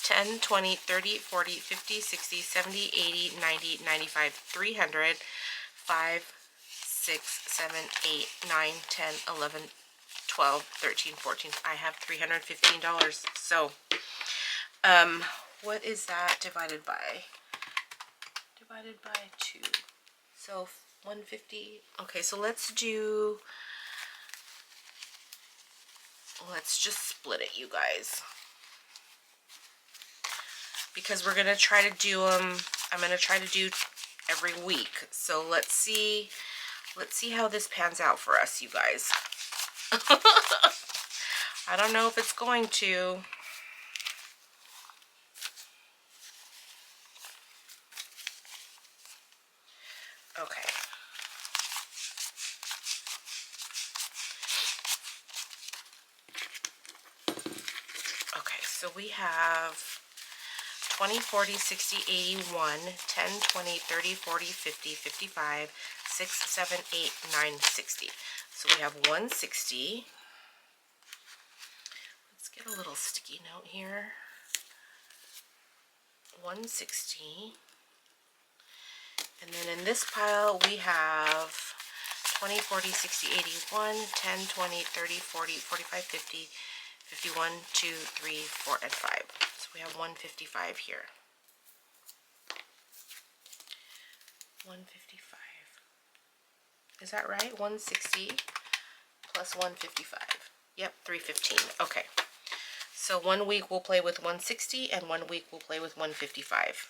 10, 20, 30, 40, 50, 60, 70, 80, 90, 95, 300, 5, 6, 7, 8, 9, 10, 11, 12, 13, 14. I have $315. So, what is that divided by? Divided by 2. So 150. Okay, so let's just split it, you guys. Because we're going to try to do them, I'm going to try to do every week. So let's see how this pans out for us, you guys. I don't know if it's going to. Okay. Okay, so we have 20, 40, 60, 81, 10, 20, 30, 40, 50, 55, 6, 7, 8, 9, 60. So we have 160. Let's get a little sticky note here. 160. And then in this pile we have 20, 40, 60, 81, 10, 20, 30, 40, 45, 50, 51, 2, 3, 4, and 5. So we have 155 here. 155. Is that right? 160 plus 155. Yep, 315. Okay. So 1 week we'll play with 160 and 1 week we'll play with 155.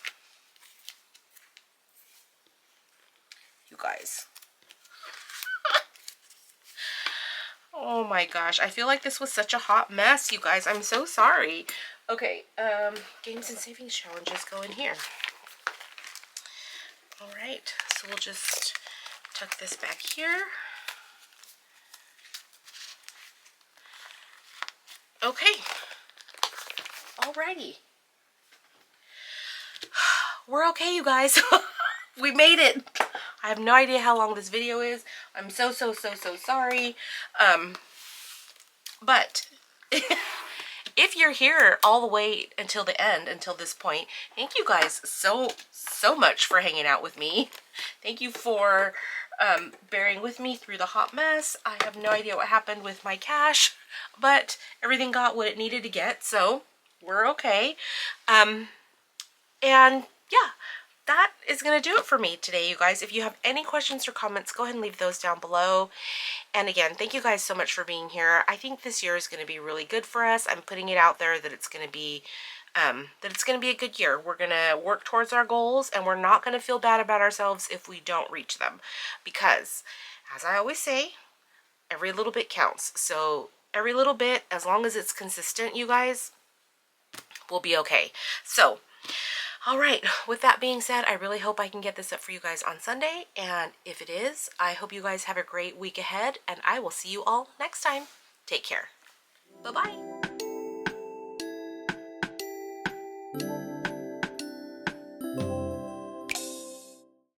You guys. Oh my gosh, I feel like this was such a hot mess, you guys. I'm so sorry. Okay, games and savings challenges go in here. Alright, so we'll just tuck this back here. Okay. Alrighty. We're okay, you guys. We made it. I have no idea how long this video is. I'm so sorry. But if you're here all the way until the end, until this point, thank you guys so much for hanging out with me. Thank you for bearing with me through the hot mess. I have no idea what happened with my cash, but everything got what it needed to get, so we're okay. And yeah, that is going to do it for me today, you guys. If you have any questions or comments, go ahead and leave those down below. And again, thank you guys so much for being here. I think this year is going to be really good for us. I'm putting it out there that it's going to be a good year. We're going to work towards our goals, and we're not going to feel bad about ourselves if we don't reach them, because as I always say, every little bit counts. So every little bit, as long as it's consistent, you guys, we'll be okay. So all right, with that being said, I really hope I can get this up for you guys on Sunday. And if it is, I hope you guys have a great week ahead, and I will see you all next time. Take care. Bye-bye.